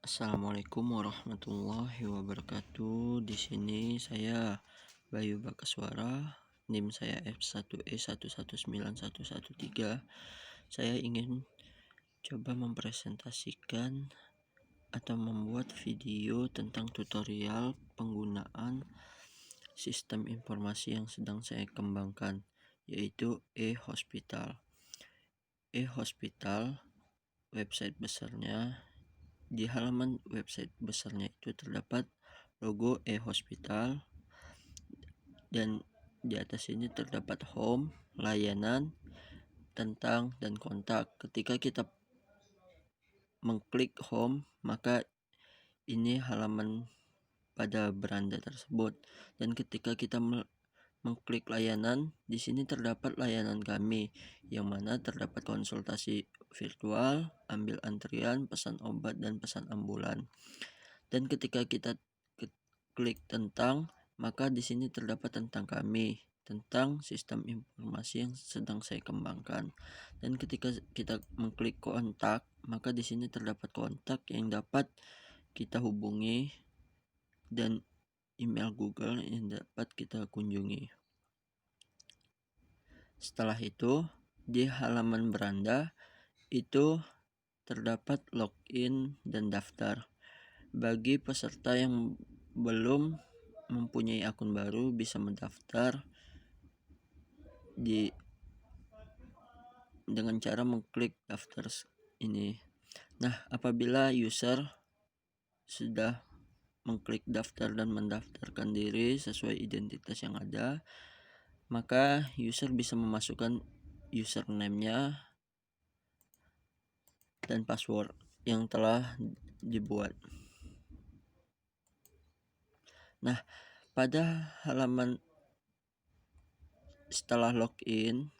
Assalamualaikum warahmatullahi wabarakatuh. Di sini saya Bayu Bakaswara, NIM saya F1E119113. Saya ingin coba mempresentasikan atau membuat video tentang tutorial penggunaan sistem informasi yang sedang saya kembangkan, yaitu e-hospital. E-hospital website besarnya. Di halaman website besarnya itu terdapat logo e-hospital, dan di atas ini terdapat home, layanan, tentang, dan kontak. Ketika kita mengklik home, maka ini halaman pada beranda tersebut, dan ketika kita mengklik layanan, di sini terdapat layanan kami, yang mana terdapat konsultasi virtual, ambil antrian, pesan obat, dan pesan ambulan. Dan ketika kita klik tentang, maka di sini terdapat tentang kami, tentang sistem informasi yang sedang saya kembangkan. Dan ketika kita mengklik kontak, maka di sini terdapat kontak yang dapat kita hubungi dan email Google yang dapat kita kunjungi. Setelah itu, di halaman beranda itu terdapat login dan daftar. Bagi peserta yang belum mempunyai akun baru, bisa mendaftar dengan cara mengklik daftar ini. Nah, apabila user sudah mengklik daftar dan mendaftarkan diri sesuai identitas yang ada, maka user bisa memasukkan username-nya dan password yang telah dibuat. Nah, pada halaman setelah login,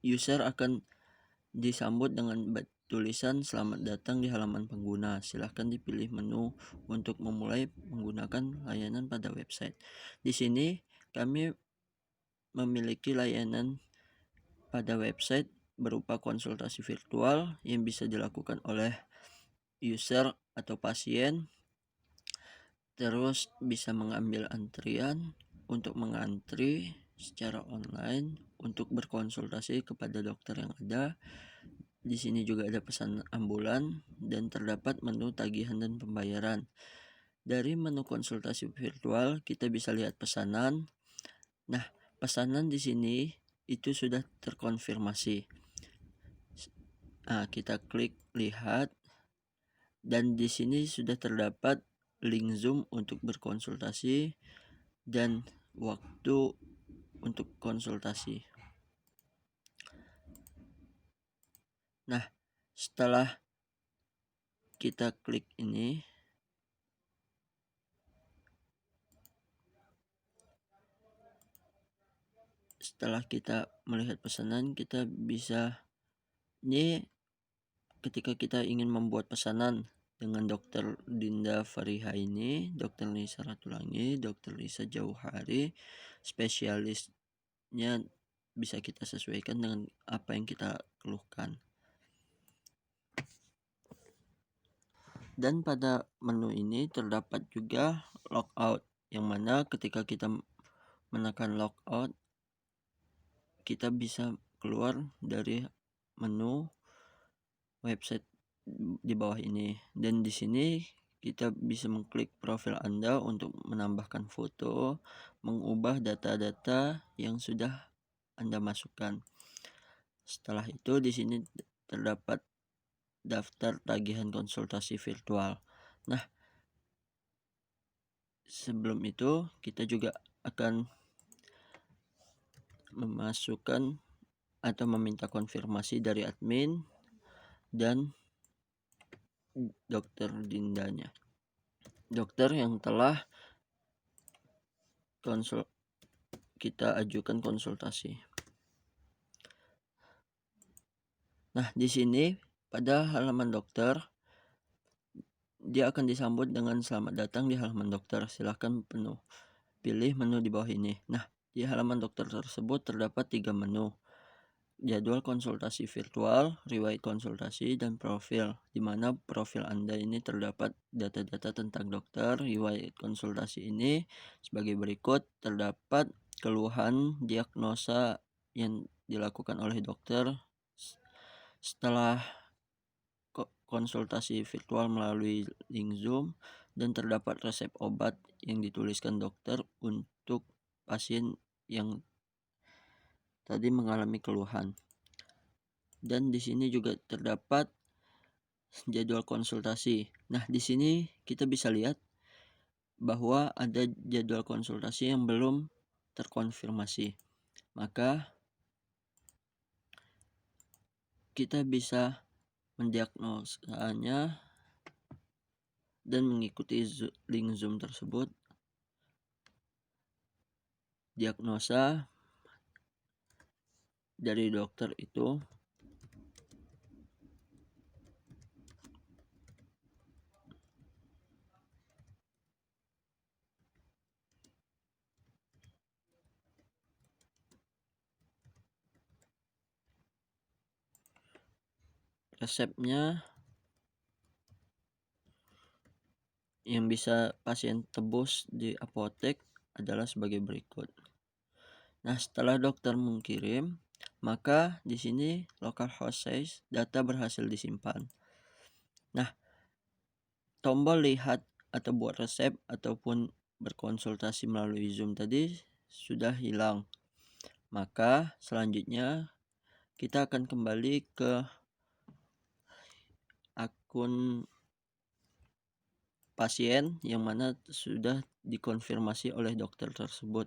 user akan disambut dengan tulisan "Selamat datang di halaman pengguna. Silahkan dipilih menu untuk memulai menggunakan layanan pada website." Di sini kami memiliki layanan pada website berupa konsultasi virtual yang bisa dilakukan oleh user atau pasien, terus bisa mengambil antrian untuk mengantri secara online untuk berkonsultasi kepada dokter yang ada. Di sini juga ada pesan ambulan dan terdapat menu tagihan dan pembayaran. Dari menu konsultasi virtual kita bisa lihat pesanan. Nah, pesanan di sini itu sudah terkonfirmasi. Kita klik lihat, dan di sini sudah terdapat link Zoom untuk berkonsultasi dan waktu untuk konsultasi. Nah, setelah kita klik ini, setelah kita melihat pesanan, kita bisa ketika kita ingin membuat pesanan dengan Dr. Dinda Fariha ini, Dr. Lisa Ratulangi, Dr. Lisa Jauhari, spesialisnya bisa kita sesuaikan dengan apa yang kita keluhkan. Dan pada menu ini terdapat juga logout, yang mana ketika kita menekan logout, kita bisa keluar dari menu website di bawah ini. Dan di sini kita bisa mengklik profil Anda untuk menambahkan foto, mengubah data-data yang sudah Anda masukkan. Setelah itu di sini terdapat daftar tagihan konsultasi virtual. Nah, sebelum itu kita juga akan memasukkan atau meminta konfirmasi dari admin dan dokter Dindanya, dokter yang telah kita ajukan konsultasi. Nah, di sini pada halaman dokter, dia akan disambut dengan "Selamat datang di halaman dokter. Silahkan pilih menu di bawah ini." Nah, di halaman dokter tersebut terdapat 3 menu. jadwal konsultasi virtual, riwayat konsultasi, dan profil, di mana profil Anda ini terdapat data-data tentang dokter. Riwayat konsultasi ini sebagai berikut: terdapat keluhan, diagnosa yang dilakukan oleh dokter setelah konsultasi virtual melalui link Zoom, dan terdapat resep obat yang dituliskan dokter untuk pasien yang tadi mengalami keluhan. Dan di sini juga terdapat jadwal konsultasi. Nah, di sini kita bisa lihat bahwa ada jadwal konsultasi yang belum terkonfirmasi. Maka kita bisa mendiagnosanya dan mengikuti link Zoom tersebut. Diagnosa dari dokter itu resepnya yang bisa pasien tebus di apotek adalah sebagai berikut. Nah, setelah dokter mengirim, maka di sini localhost says data berhasil disimpan. Nah, tombol lihat atau buat resep ataupun berkonsultasi melalui Zoom tadi sudah hilang. Maka selanjutnya kita akan kembali ke akun pasien yang mana sudah dikonfirmasi oleh dokter tersebut.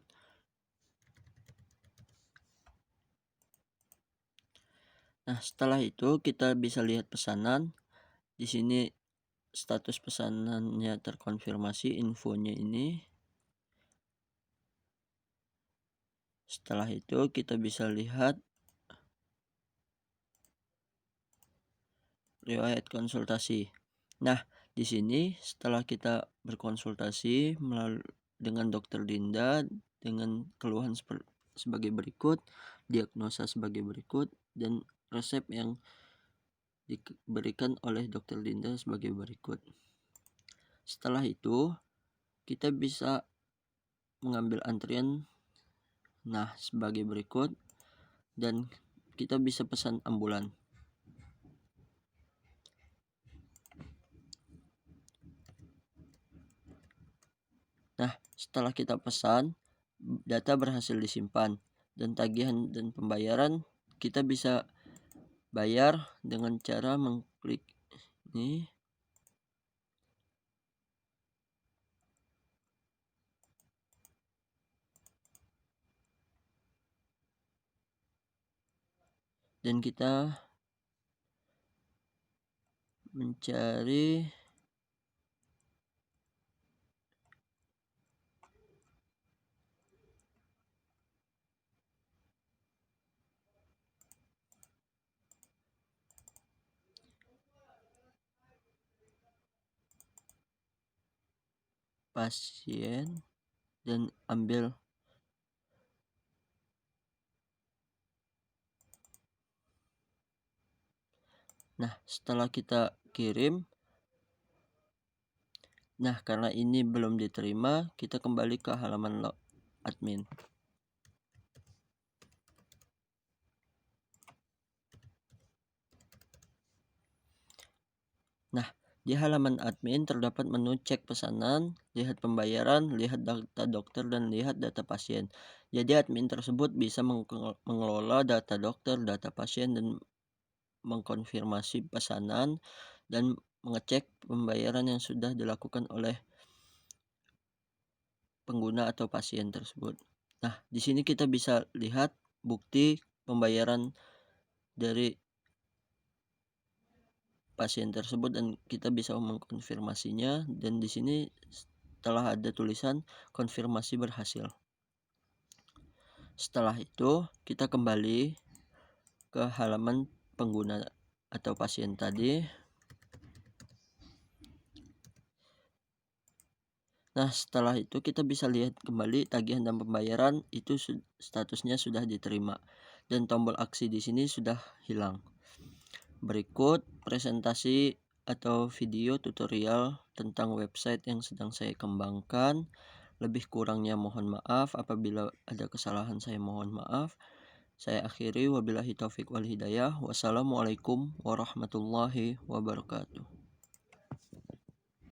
Nah, setelah itu kita bisa lihat pesanan. Di sini status pesanannya terkonfirmasi, infonya ini. Setelah itu kita bisa lihat riwayat konsultasi. Nah, di sini setelah kita berkonsultasi dengan Dokter Dinda dengan keluhan sebagai berikut, diagnosa sebagai berikut, dan resep yang diberikan oleh Dokter Dinda sebagai berikut. Setelah itu kita bisa mengambil antrian sebagai berikut, dan kita bisa pesan ambulan. Nah, setelah kita pesan, data berhasil disimpan, dan tagihan dan pembayaran kita bisa bayar dengan cara mengklik ini. Dan kita mencari pasien dan ambil. Nah, setelah kita kirim, karena ini belum diterima, kita kembali ke halaman admin. Nah, di halaman admin terdapat menu cek pesanan, lihat pembayaran, lihat data dokter, dan lihat data pasien. Jadi admin tersebut bisa mengelola data dokter, data pasien, dan mengkonfirmasi pesanan dan mengecek pembayaran yang sudah dilakukan oleh pengguna atau pasien tersebut. Nah, di sini kita bisa lihat bukti pembayaran dari pasien tersebut dan kita bisa mengkonfirmasinya, dan di sini telah ada tulisan konfirmasi berhasil. Setelah itu kita kembali ke halaman pengguna atau pasien tadi. Nah, setelah itu kita bisa lihat kembali tagihan dan pembayaran itu statusnya sudah diterima. dan tombol aksi di sini sudah hilang. Berikut presentasi atau video tutorial tentang website yang sedang saya kembangkan. Lebih kurangnya mohon maaf, apabila ada kesalahan saya mohon maaf. Saya akhiri, wabillahi taufik wal hidayah. Wassalamualaikum warahmatullahi wabarakatuh.